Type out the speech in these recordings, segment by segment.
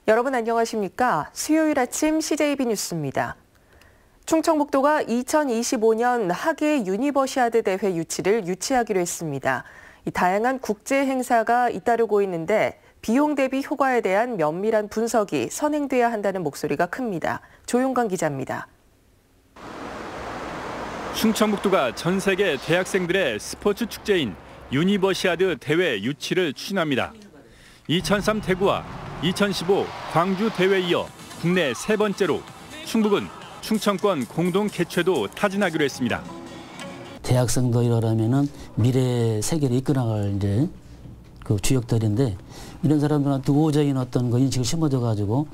여러분 안녕하십니까? 수요일 아침 CJB 뉴스입니다. 충청북도가 2025년 하계 유니버시아드 대회 유치를 유치하기로 했습니다. 다양한 국제 행사가 잇따르고 있는데 비용 대비 효과에 대한 면밀한 분석이 선행돼야 한다는 목소리가 큽니다. 조용관 기자입니다. 충청북도가 전 세계 대학생들의 스포츠 축제인 유니버시아드 대회 유치를 추진합니다. 2003 대구와 2015 광주 대회에 이어 국내 세 번째로 충북은 충청권 공동 개최도 타진하기로 했습니다. 대학생도 이러려면은 미래 세계를 이끌어갈 이제 그 주역들인데 이런 사람들한테 우호적인 어떤 그 인식을 심어줘 가지고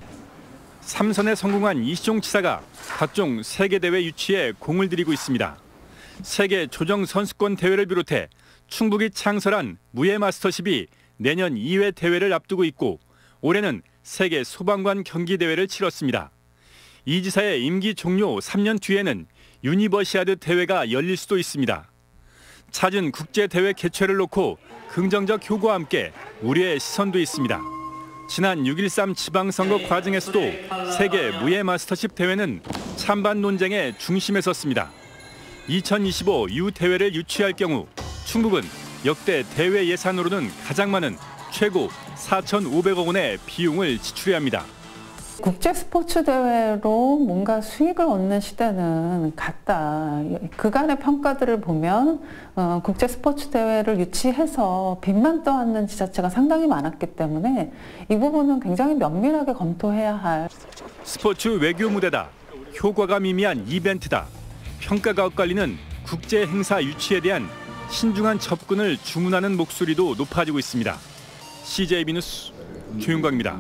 삼선에 성공한 이시종 지사가 각종 세계 대회 유치에 공을 들이고 있습니다. 세계 조정 선수권 대회를 비롯해 충북이 창설한 무예 마스터십이 내년 2회 대회를 앞두고 있고 올해는 세계 소방관 경기 대회를 치렀습니다. 이 지사의 임기 종료 3년 뒤에는 유니버시아드 대회가 열릴 수도 있습니다. 잦은 국제 대회 개최를 놓고 긍정적 효과와 함께 우려의 시선도 있습니다. 지난 6.13 지방선거 과정에서도 세계 무예 마스터십 대회는 찬반 논쟁의 중심에 섰습니다. 2025 유 대회를 유치할 경우 충북은 역대 대회 예산으로는 가장 많은 최고 4,500억 원의 비용을 지출해야 합니다. 국제 스포츠 대회로 뭔가 수익을 얻는 시대는 갔다. 그간의 평가들을 보면 국제 스포츠 대회를 유치해서 빚만 떠안는 지자체가 상당히 많았기 때문에 이 부분은 굉장히 면밀하게 검토해야 할. 스포츠 외교 무대다. 효과가 미미한 이벤트다. 평가가 엇갈리는 국제 행사 유치에 대한 신중한 접근을 주문하는 목소리도 높아지고 있습니다. CJB 뉴스 조윤광입니다.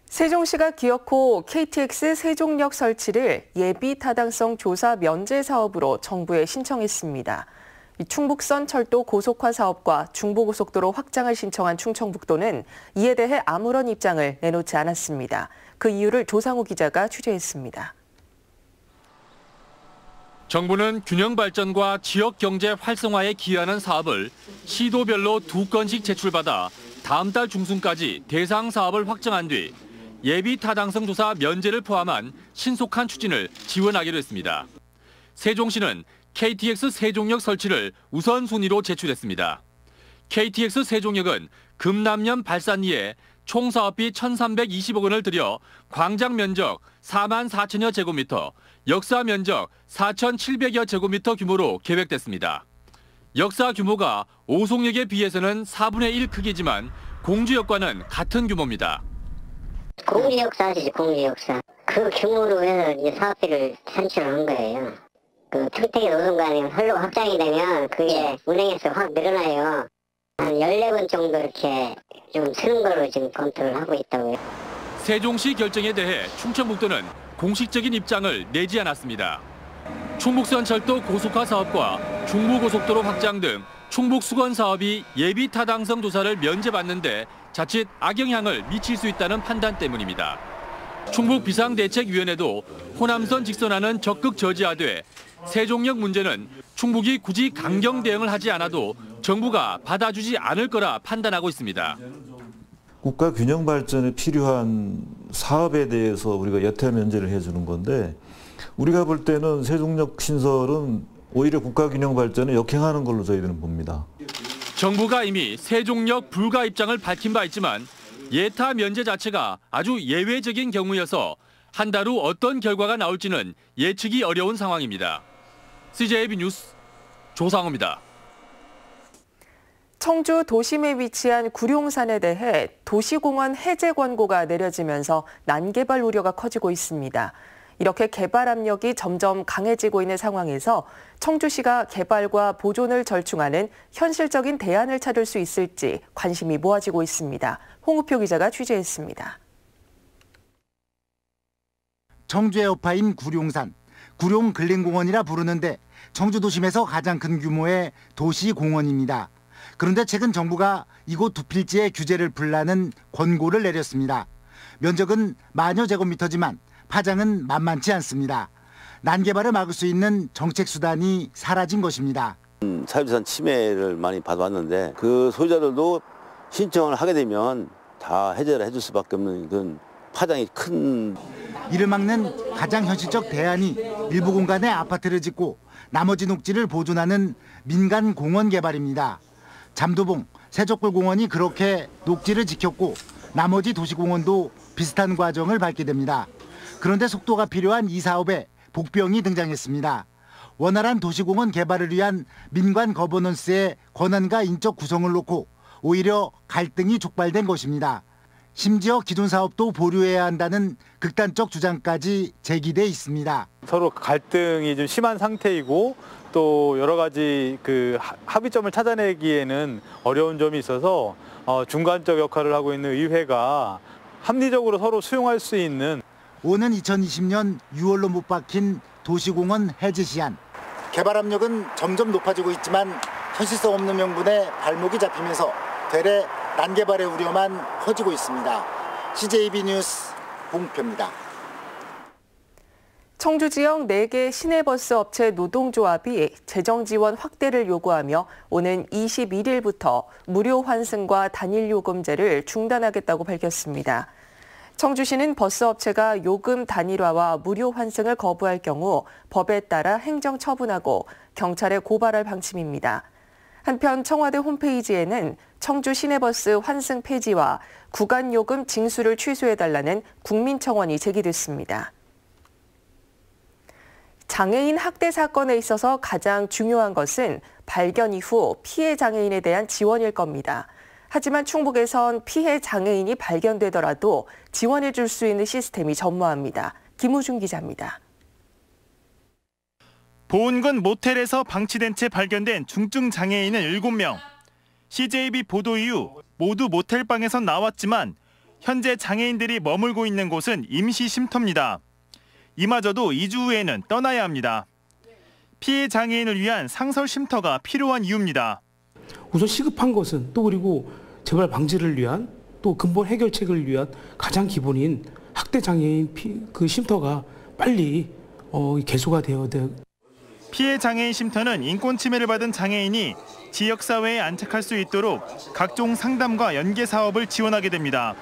세종시가 기어코 KTX 세종역 설치를 예비 타당성 조사 면제 사업으로 정부에 신청했습니다. 충북선 철도 고속화 사업과 중부고속도로 확장을 신청한 충청북도는 이에 대해 아무런 입장을 내놓지 않았습니다. 그 이유를 조상우 기자가 취재했습니다. 정부는 균형 발전과 지역 경제 활성화에 기여하는 사업을 시도별로 2건씩 제출받아 다음 달 중순까지 대상 사업을 확정한 뒤 예비 타당성 조사 면제를 포함한 신속한 추진을 지원하기로 했습니다. 세종시는 KTX 세종역 설치를 우선순위로 제출했습니다. KTX 세종역은 금남년 발산리에 총 사업비 1,320억 원을 들여 광장 면적 4만 4천여 제곱미터, 역사 면적 4,700여 제곱미터 규모로 계획됐습니다. 역사 규모가 오송역에 비해서는 4분의 1 크기지만 공주역과는 같은 규모입니다. 공주역사시죠, 공주역사. 그 규모로 해서 이제 사업비를 산출한 거예요. 그 평택의 노선관이 홀로 확장이 되면 그게 운행에서 확 늘어나요. 한 14번 정도 이렇게 좀 쓰는 걸로 지금 검토를 하고 있다고요. 세종시 결정에 대해 충청북도는 공식적인 입장을 내지 않았습니다. 충북선 철도 고속화 사업과 중부고속도로 확장 등 충북 수건 사업이 예비 타당성 조사를 면제받는데 자칫 악영향을 미칠 수 있다는 판단 때문입니다. 충북 비상대책위원회도 호남선 직선화는 적극 저지하되 세종역 문제는 충북이 굳이 강경 대응을 하지 않아도 정부가 받아주지 않을 거라 판단하고 있습니다. 국가 균형 발전에 필요한 사업에 대해서 우리가 여태 면제를 해주는 건데 우리가 볼 때는 세종역 신설은 오히려 국가 균형 발전에 역행하는 걸로 저희들은 봅니다. 정부가 이미 세종역 불가 입장을 밝힌 바 있지만 예타 면제 자체가 아주 예외적인 경우여서 한 달 후 어떤 결과가 나올지는 예측이 어려운 상황입니다. CJB 뉴스 조상우입니다. 청주 도심에 위치한 구룡산에 대해 도시공원 해제 권고가 내려지면서 난개발 우려가 커지고 있습니다. 이렇게 개발 압력이 점점 강해지고 있는 상황에서 청주시가 개발과 보존을 절충하는 현실적인 대안을 찾을 수 있을지 관심이 모아지고 있습니다. 홍우표 기자가 취재했습니다. 청주의 여파인 구룡산, 구룡근린공원이라 부르는데 청주 도심에서 가장 큰 규모의 도시공원입니다. 그런데 최근 정부가 이곳 두 필지의 규제를 풀라는 권고를 내렸습니다. 면적은 만여 제곱미터지만 파장은 만만치 않습니다. 난개발을 막을 수 있는 정책 수단이 사라진 것입니다. 사유재산 침해를 많이 받아왔는데 그 소유자들도 신청을 하게 되면 다 해제를 해줄 수밖에 없는 그런 파장이 큰. 이를 막는 가장 현실적 대안이 일부 공간에 아파트를 짓고 나머지 녹지를 보존하는 민간 공원 개발입니다. 잠도봉, 세족불공원이 그렇게 녹지를 지켰고 나머지 도시공원도 비슷한 과정을 밟게 됩니다. 그런데 속도가 필요한 이 사업에 복병이 등장했습니다. 원활한 도시공원 개발을 위한 민관 거버넌스의 권한과 인적 구성을 놓고 오히려 갈등이 촉발된 것입니다. 심지어 기존 사업도 보류해야 한다는 극단적 주장까지 제기돼 있습니다. 서로 갈등이 좀 심한 상태이고 또 여러 가지 그 합의점을 찾아내기에는 어려운 점이 있어서 중간적 역할을 하고 있는 의회가 합리적으로 서로 수용할 수 있는. 오는 2020년 6월로 못 박힌 도시공원 해제 시한. 개발 압력은 점점 높아지고 있지만 현실성 없는 명분에 발목이 잡히면서 되레 난개발의 우려만 커지고 있습니다. CJB 뉴스 봉표입니다. 청주 지역 4개 시내버스 업체 노동조합이 재정 지원 확대를 요구하며 오는 21일부터 무료 환승과 단일 요금제를 중단하겠다고 밝혔습니다. 청주시는 버스업체가 요금 단일화와 무료 환승을 거부할 경우 법에 따라 행정 처분하고 경찰에 고발할 방침입니다. 한편 청와대 홈페이지에는 청주 시내버스 환승 폐지와 구간요금 징수를 취소해달라는 국민청원이 제기됐습니다. 장애인 학대 사건에 있어서 가장 중요한 것은 발견 이후 피해 장애인에 대한 지원일 겁니다. 하지만 충북에선 피해 장애인이 발견되더라도 지원해 줄 수 있는 시스템이 전무합니다. 김우준 기자입니다. 보은군 모텔에서 방치된 채 발견된 중증 장애인은 7명. CJB 보도 이후 모두 모텔방에서 나왔지만 현재 장애인들이 머물고 있는 곳은 임시 쉼터입니다. 이마저도 2주 후에는 떠나야 합니다. 피해 장애인을 위한 상설 쉼터가 필요한 이유입니다. 우선 시급한 것은 또 그리고 재발 방지를 위한 또 근본 해결책을 위한 가장 기본인 학대 장애인 그 쉼터가 빨리 개소가 되어야 돼요. 피해 장애인 쉼터는 인권 침해를 받은 장애인이 지역사회에 안착할 수 있도록 각종 상담과 연계 사업을 지원하게 됩니다.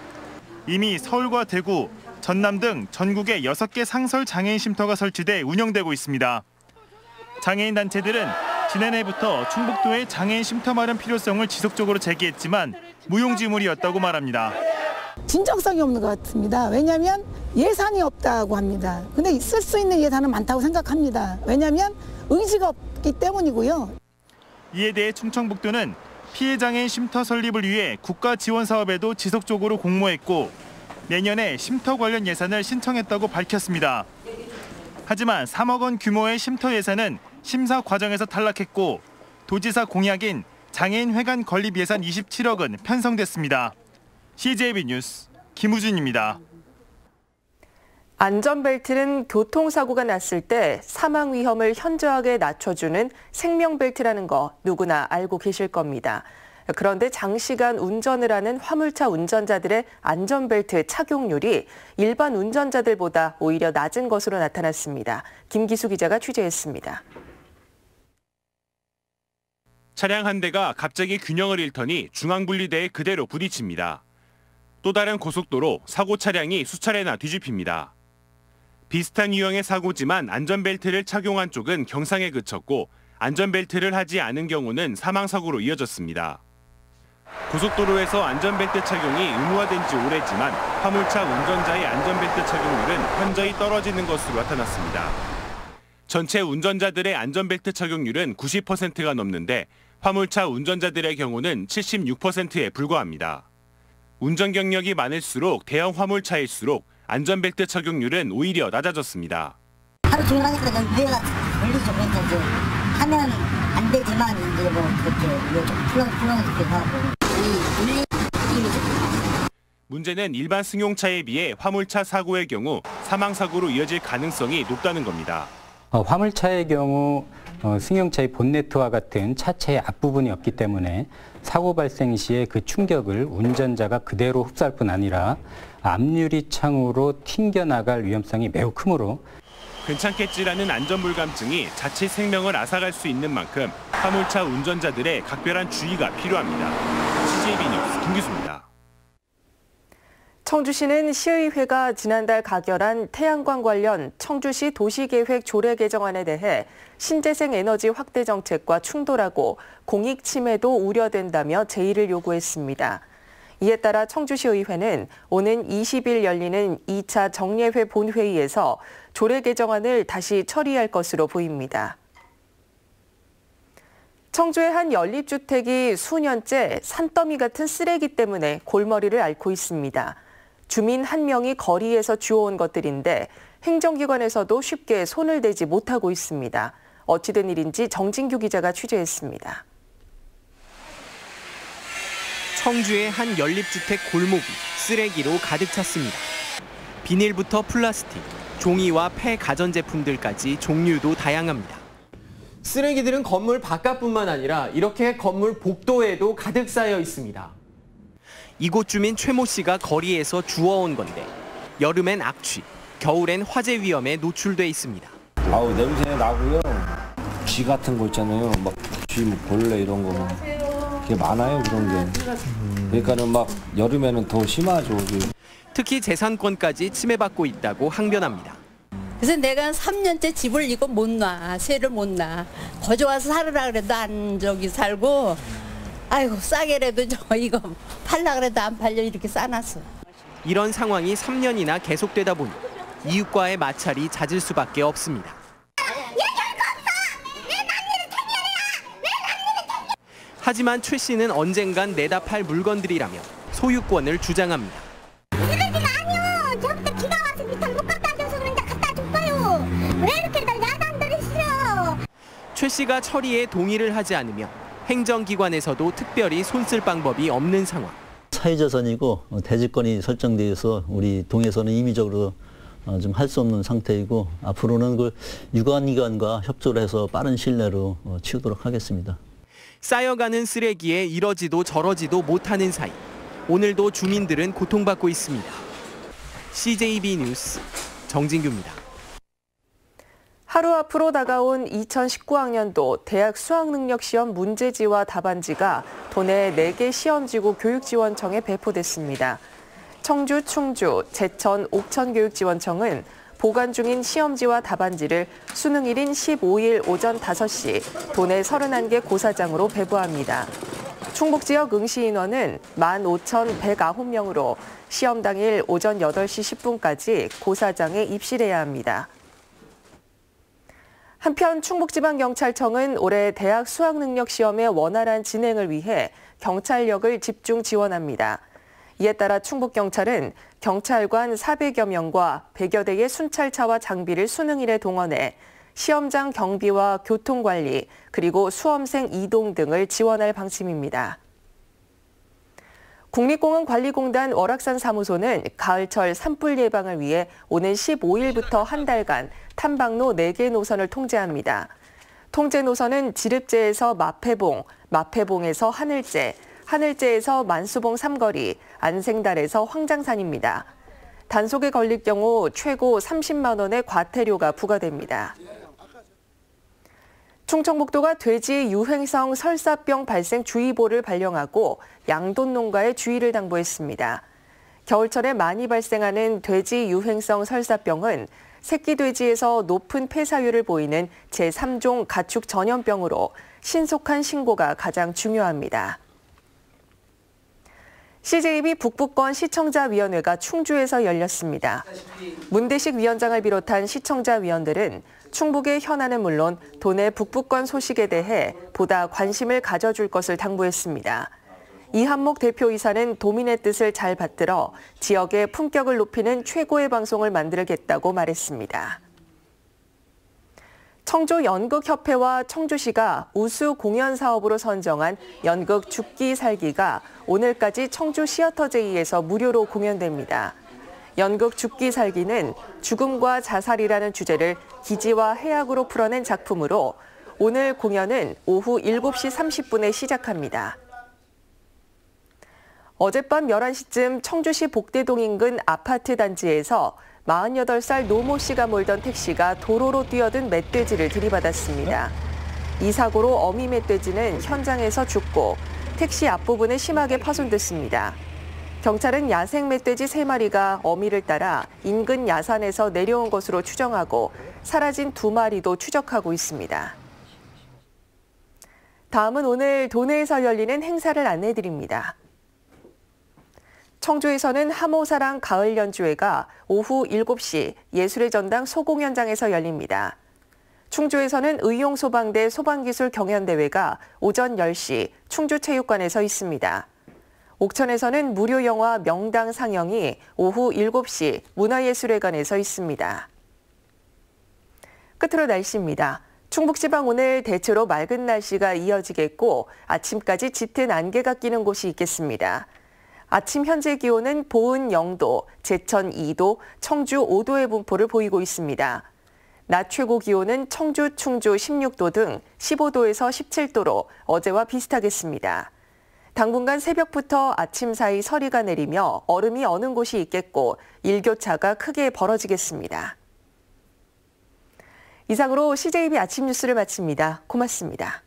이미 서울과 대구, 전남 등 전국에 6개 상설 장애인 쉼터가 설치돼 운영되고 있습니다. 장애인 단체들은 지난해부터 충북도의 장애인 쉼터 마련 필요성을 지속적으로 제기했지만 무용지물이었다고 말합니다. 진정성이 없는 것 같습니다. 왜냐하면 예산이 없다고 합니다. 근데 쓸 수 있는 예산은 많다고 생각합니다. 왜냐하면 의지가 없기 때문이고요. 이에 대해 충청북도는 피해 장애인 쉼터 설립을 위해 국가 지원 사업에도 지속적으로 공모했고 내년에 쉼터 관련 예산을 신청했다고 밝혔습니다. 하지만 3억 원 규모의 쉼터 예산은 심사 과정에서 탈락했고 도지사 공약인 장애인 회관 건립 예산 27억은 편성됐습니다. CJB 뉴스 김우준입니다. 안전벨트는 교통사고가 났을 때 사망 위험을 현저하게 낮춰주는 생명벨트라는 거 누구나 알고 계실 겁니다. 그런데 장시간 운전을 하는 화물차 운전자들의 안전벨트 착용률이 일반 운전자들보다 오히려 낮은 것으로 나타났습니다. 김기수 기자가 취재했습니다. 차량 한 대가 갑자기 균형을 잃더니 중앙분리대에 그대로 부딪힙니다. 또 다른 고속도로 사고 차량이 수차례나 뒤집힙니다. 비슷한 유형의 사고지만 안전벨트를 착용한 쪽은 경상에 그쳤고 안전벨트를 하지 않은 경우는 사망사고로 이어졌습니다. 고속도로에서 안전벨트 착용이 의무화된 지 오래지만 화물차 운전자의 안전벨트 착용률은 현저히 떨어지는 것으로 나타났습니다. 전체 운전자들의 안전벨트 착용률은 90%가 넘는데 화물차 운전자들의 경우는 76%에 불과합니다. 운전 경력이 많을수록 대형 화물차일수록 안전벨트 착용률은 오히려 낮아졌습니다. 하루 종일 하니까 뇌가 걸리죠. 그러니까 이제 하면 안 되지만 이제 뭐 그렇게 풀어놓기도 하고 이 물리 느낌이죠. 문제는 일반 승용차에 비해 화물차 사고의 경우 사망사고로 이어질 가능성이 높다는 겁니다. 화물차의 경우 승용차의 본네트와 같은 차체의 앞부분이 없기 때문에 사고 발생 시에 그 충격을 운전자가 그대로 흡수할 뿐 아니라 앞유리 창으로 튕겨나갈 위험성이 매우 크므로 괜찮겠지라는 안전불감증이 자칫 생명을 앗아갈 수 있는 만큼 화물차 운전자들의 각별한 주의가 필요합니다. CJB 뉴스 김기수입니다. 청주시는 시의회가 지난달 가결한 태양광 관련 청주시 도시계획 조례 개정안에 대해 신재생 에너지 확대 정책과 충돌하고 공익 침해도 우려된다며 제의를 요구했습니다. 이에 따라 청주시의회는 오는 20일 열리는 2차 정례회 본회의에서 조례 개정안을 다시 처리할 것으로 보입니다. 청주의 한 연립주택이 수년째 산더미 같은 쓰레기 때문에 골머리를 앓고 있습니다. 주민 한 명이 거리에서 주워온 것들인데 행정기관에서도 쉽게 손을 대지 못하고 있습니다. 어찌된 일인지 정진규 기자가 취재했습니다. 청주의 한 연립주택 골목이 쓰레기로 가득 찼습니다. 비닐부터 플라스틱, 종이와 폐 가전제품들까지 종류도 다양합니다. 쓰레기들은 건물 바깥뿐만 아니라 이렇게 건물 복도에도 가득 쌓여 있습니다. 이곳 주민 최모 씨가 거리에서 주워온 건데 여름엔 악취, 겨울엔 화재 위험에 노출돼 있습니다. 아우 냄새 나고요. 쥐 같은 거 있잖아요. 막 쥐, 벌레 이런 거 그게 많아요 그런 게. 그러니까는 막 여름에는 더 심하죠. 특히 재산권까지 침해받고 있다고 항변합니다. 그래서 내가 3년째 집을 이거 못 놔, 세를 못 놔. 거저 와서 살으라 그래도 안 저기 살고, 아이고 싸게라도 저 이거 팔라 그래도 안 팔려 이렇게 싸놨어. 이런 상황이 3년이나 계속되다 보니 이웃과의 마찰이 잦을 수밖에 없습니다. 하지만 최 씨는 언젠간 내다 팔 물건들이라며 소유권을 주장합니다. 쓰레기가 아니요. 저부터 비가 와서 밑에 못 갖다 줘서 그런데 갖다 줬어요. 왜 이렇게들 야단들이 싫어. 최 씨가 처리에 동의를 하지 않으며 행정기관에서도 특별히 손쓸 방법이 없는 상황. 사유재산이고 대지권이 설정돼 있어 우리 동에서는 임의적으로 좀 할 수 없는 상태이고 앞으로는 그 유관기관과 협조를 해서 빠른 시일 내로 치우도록 하겠습니다. 쌓여가는 쓰레기에 이러지도 저러지도 못하는 사이 오늘도 주민들은 고통받고 있습니다. CJB 뉴스 정진규입니다. 하루 앞으로 다가온 2019학년도 대학 수학능력시험 문제지와 답안지가 도내 4개 시험지구 교육지원청에 배포됐습니다. 청주, 충주, 제천, 옥천교육지원청은 보관 중인 시험지와 답안지를 수능일인 15일 오전 5시 도내 31개 고사장으로 배부합니다. 충북 지역 응시 인원은 15,109명으로 시험 당일 오전 8시 10분까지 고사장에 입실해야 합니다. 한편 충북지방경찰청은 올해 대학 수학능력시험의 원활한 진행을 위해 경찰력을 집중 지원합니다. 이에 따라 충북경찰은 경찰관 400여 명과 100여 대의 순찰차와 장비를 수능일에 동원해 시험장 경비와 교통관리, 그리고 수험생 이동 등을 지원할 방침입니다. 국립공원관리공단 월악산 사무소는 가을철 산불 예방을 위해 오는 15일부터 한 달간 탐방로 4개 노선을 통제합니다. 통제 노선은 지릅제에서 마패봉, 마패봉에서 하늘제, 하늘제에서 만수봉 삼거리, 안생달에서 황장산입니다. 단속에 걸릴 경우 최고 30만 원의 과태료가 부과됩니다. 충청북도가 돼지 유행성 설사병 발생 주의보를 발령하고 양돈 농가에 주의를 당부했습니다. 겨울철에 많이 발생하는 돼지 유행성 설사병은 새끼 돼지에서 높은 폐사율을 보이는 제3종 가축 전염병으로 신속한 신고가 가장 중요합니다. CJB 북부권 시청자위원회가 충주에서 열렸습니다. 문대식 위원장을 비롯한 시청자위원들은 충북의 현안은 물론 도내 북부권 소식에 대해 보다 관심을 가져줄 것을 당부했습니다. 이한목 대표이사는 도민의 뜻을 잘 받들어 지역의 품격을 높이는 최고의 방송을 만들겠다고 말했습니다. 청주연극협회와 청주시가 우수 공연 사업으로 선정한 연극 죽기 살기가 오늘까지 청주 시어터제이에서 무료로 공연됩니다. 연극 죽기 살기는 죽음과 자살이라는 주제를 기지와 해악으로 풀어낸 작품으로 오늘 공연은 오후 7시 30분에 시작합니다. 어젯밤 11시쯤 청주시 복대동 인근 아파트 단지에서 48살 노모 씨가 몰던 택시가 도로로 뛰어든 멧돼지를 들이받았습니다. 이 사고로 어미 멧돼지는 현장에서 죽고 택시 앞부분은 심하게 파손됐습니다. 경찰은 야생 멧돼지 3마리가 어미를 따라 인근 야산에서 내려온 것으로 추정하고 사라진 2마리도 추적하고 있습니다. 다음은 오늘 도내에서 열리는 행사를 안내해드립니다. 청주에서는 하모사랑 가을 연주회가 오후 7시 예술의 전당 소공연장에서 열립니다. 충주에서는 의용소방대 소방기술 경연대회가 오전 10시 충주체육관에서 있습니다. 옥천에서는 무료 영화 명당 상영이 오후 7시 문화예술회관에서 있습니다. 끝으로 날씨입니다. 충북지방 오늘 대체로 맑은 날씨가 이어지겠고 아침까지 짙은 안개가 끼는 곳이 있겠습니다. 아침 현재 기온은 보은 0도, 제천 2도, 청주 5도의 분포를 보이고 있습니다. 낮 최고 기온은 청주, 충주 16도 등 15도에서 17도로 어제와 비슷하겠습니다. 당분간 새벽부터 아침 사이 서리가 내리며 얼음이 어는 곳이 있겠고 일교차가 크게 벌어지겠습니다. 이상으로 CJB 아침 뉴스를 마칩니다. 고맙습니다.